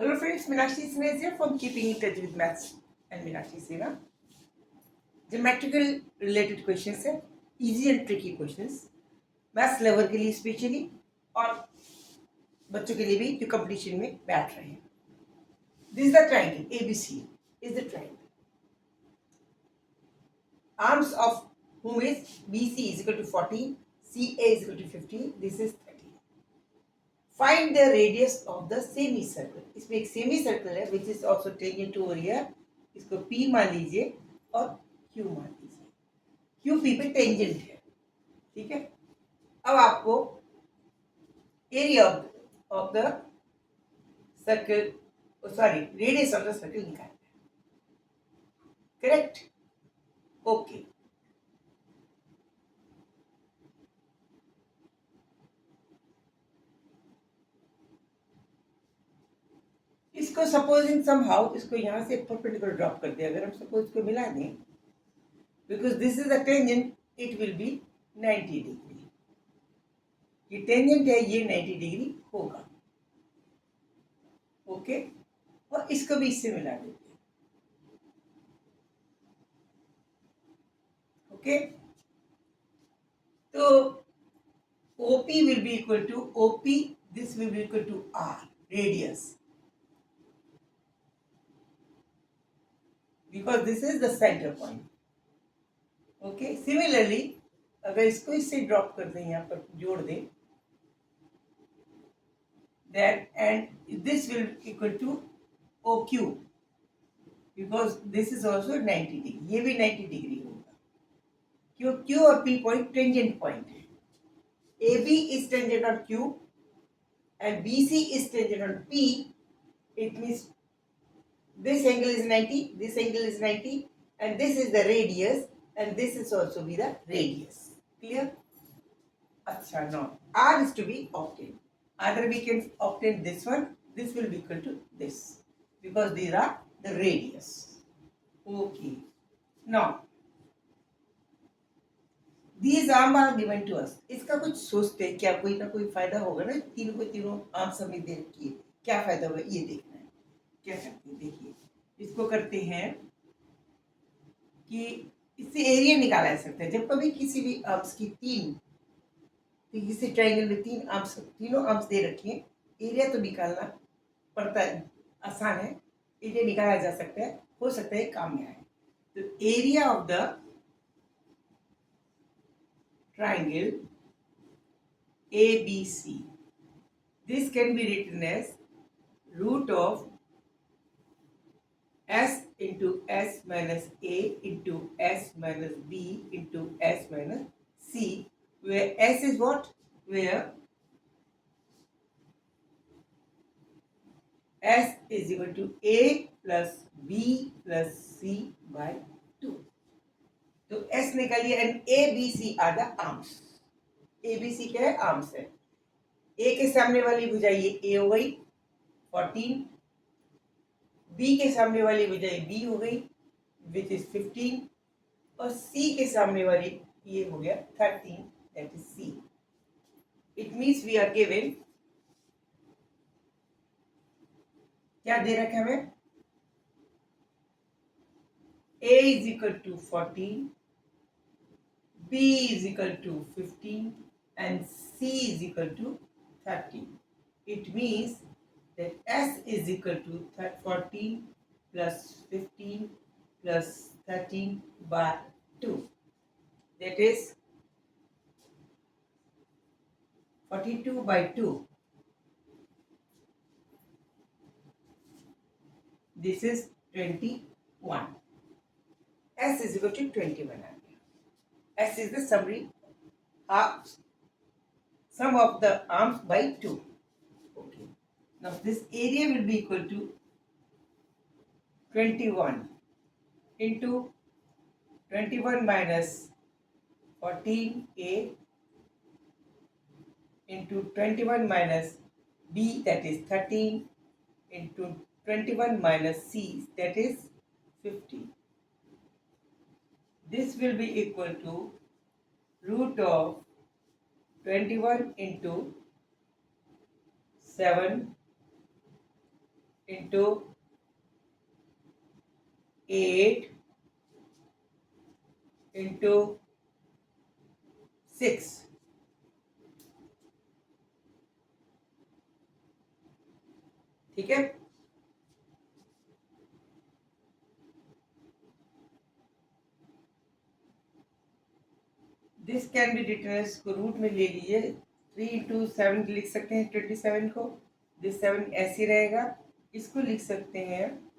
Hello friends, Meenakshi Sinha is here from Keeping in Touch with Maths and Meenakshi Sinha. Geometrical related questions है, easy and tricky questions, maths level के लिए specially और बच्चों के लिए भी जो कंपटीशन में बैठ रहे हैं. This is the triangle ABC is the triangle. Arms of whom is BC is equal to 14, CA is equal to 15, this is 30. Find the radius of the semicircle. इसमें एक semicircle है which is also tangent to over here. इसको P मान लीजिए और Q मान लीजिए. Q P पे टेंजेंट है, ठीक है. अब आपको area of the circle, sorry radius of the circle निकालना है. करेक्ट? ओके. इसको सपोजिंग समहाउ इसको यहाँ से परपेंडिकुलर ड्रॉप कर दे. अगर हम सपोज इसको मिला दें, because this is a tangent, it will be 90 degree. ये टेंजेंट है, ये 90 डिग्री होगा. ओके. और इसको भी इससे मिला देते हैं. ओके. तो OP will be equal to OP, this will be equal to R, radius, because this is the center point. Okay. Similarly, अगर इसको इससे ड्रॉप कर दें, यहाँ पर जोड़ दें, that and this will equal to OQ, because this is also 90 degree. ये भी 90 डिग्री होगा. क्यों? Q और P पॉइंट टेंजेंट पॉइंट है. AB is tangent on Q and BC is tangent on P. It means this angle is 90, this angle is 90, and this is the radius, and this is also be the radius. Clear? Acha, now R is to be obtained. Either we can obtain this one, this will be equal to this, because these are the radius. Okay. Now these arms are given to us. इसका कुछ सोचते हैं, क्या कोई ना कोई फायदा होगा ना. तीनों को तीनों आर्म्स हमें दे रखी है, क्या फायदा होगा ये देखना है. क्या करते हैं देखिए, इसको करते हैं कि इससे एरिया निकाला जा सकता है. जब कभी किसी भी आर्म्स की किसी ट्रायंगल में तीनों आर्म्स दे रखी हैं, एरिया तो निकालना पड़ता है, आसान है. एरिया निकाला जा सकता है, हो सकता है काम में आए. तो area of the triangle ABC, this can be written as root of S into S minus A into S minus B into S minus C, where S is what? Where S is equal to A plus B plus C by 2. तो S निकालिए and ABC are the arms. ABC क्या है? Arms है. A के सामने वाली भुजा ये A हो गई 14, B के सामने वाली भुजा B हो गई विच इज 15, और C के सामने वाली ये हो गया 13, that is C. It means we are given, क्या दे रखा है हमें? A is equal to 14, B is equal to 15 and C is equal to 13. It means that S is equal to 14 plus 15 plus 13 by 2. That is 42 by 2. This is 21. S is equal to 21. S is the sum of the arms by 2. Okay. Now this area will be equal to 21 into 21 minus 14A into 21 minus B, that is 13, into 21 minus C, that is 15. This will be equal to root of 21 into 7 into 8 into 6. ठीक है, this can be written as, को root में ले लीजिए, 3 into 7 लिख सकते हैं 27 को, दिस 7 ऐसे रहेगा, इसको लिख सकते हैं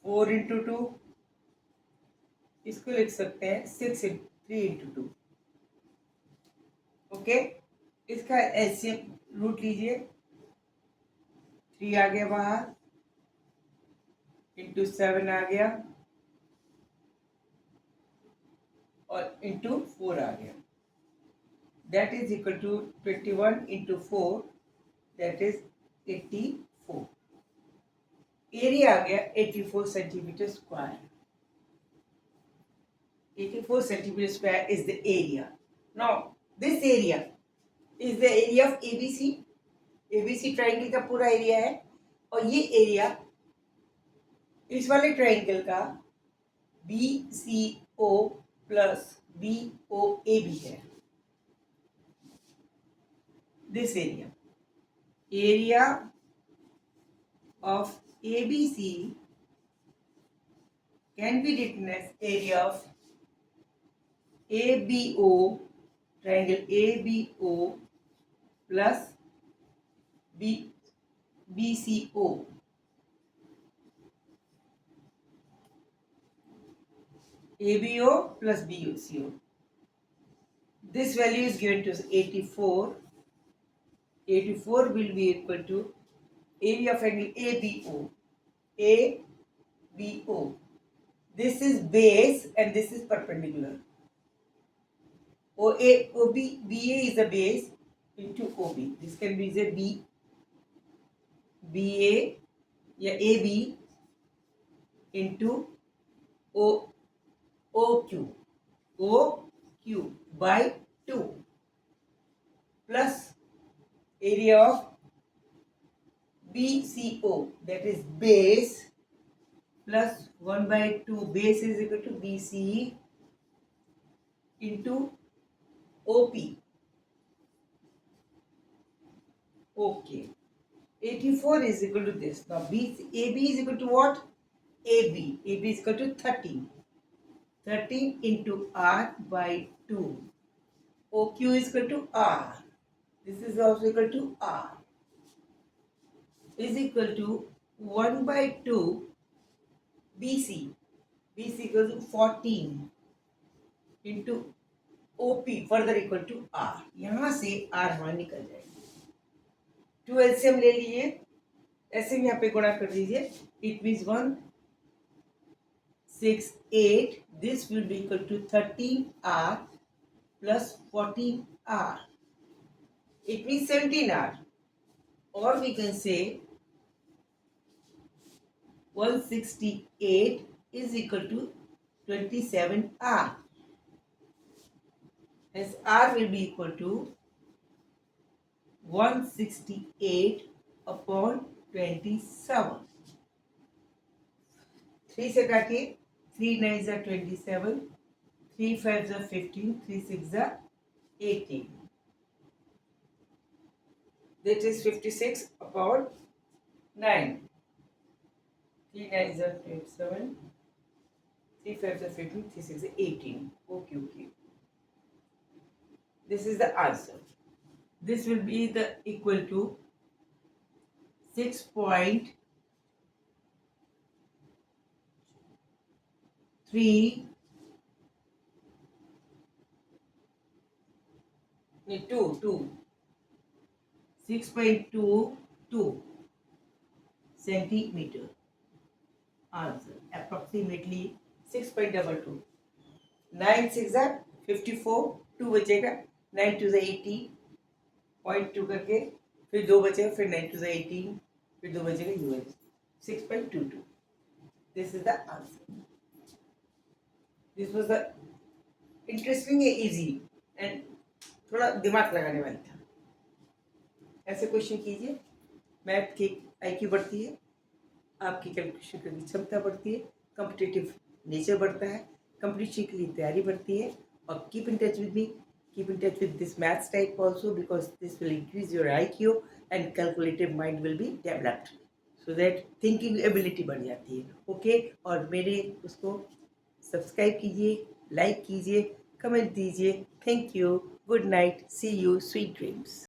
4 इंटू 2, इसको लिख सकते हैं 3 इंटू 2. ओके, इसका एलसीएम रूट लीजिए, 3 आ गया बाहर, इंटू 7 आ गया, और इंटू 4 आ गया, that is equal to 21 into 4, that is 84. Area आ गया 84 centimetre square. 84 centimeter square is the area. Now, this area is the area of ABC. ABC triangle का पूरा एरिया है, और ये एरिया इस वाले ट्राइंगल का BCO प्लस BOA भी है. This area of ABC can be written as area of ABO, triangle ABO plus BCO. ABO plus BCO. This value is given to us 84. 84 will be equal to area of angle ABO. ABO. This is base and this is perpendicular. BA is the base into OB. This can be the BA या AB into OQ by 2 plus area of BCO, that is base, plus 1 by 2. Base is equal to BC into OP. Okay. 84 is equal to this. Now AB is equal to what? AB. AB is equal to 13. 13 into R by 2. OQ is equal to R. This is also equal to R. Is equal to 1 by 2 BC. BC equals to 14 into OP further equal to R. यहाँ से R हमारा निकल जाएगा. 2 LCM ले लीजिए, LCM यहाँ पे गुणा कर दीजिए. It means 168. This will be equal to 13R plus 14R. It means 17R. Or we can say 168 is equal to 27R. As R will be equal to 168 upon 27. 3 से काटिए, 3 9s are 27, 3 5s are 15, 3 6s are 18. That is 56 upon 9. 3 9s are 27, 3 5s are 15, 3 6s are 18. Okay. This is the answer. This will be the equal to 6.3 6.22 centimeter. Answer approximately 6.22. 9 6 are 54, 2 बचेगा, 9 2 is 18, 0.2 करके फिर 2 बचेगा, फिर 9 2 is 18, फिर 2 बचेगा, US 6.22. This is the answer. This was the interesting है, easy and थोड़ा दिमाग लगाने वाला था। ऐसे क्वेश्चन कीजिए, मैथ की आईक्यू बढ़ती है, आपकी कैलकुलेशन करने की क्षमता बढ़ती है, कॉम्पिटिटिव नेचर बढ़ता है, कंपटीशन के लिए तैयारी बढ़ती है। और keep in touch with me, keep in touch with this maths type also, because this will increase your IQ and calculative mind will be developed, so that thinking ability बढ़ जाती है। ओके, और मेरे उसको सब्सक्राइब कीजिए, like कीजिए, comment दीजिए। Thank you, good night, see you, sweet dreams.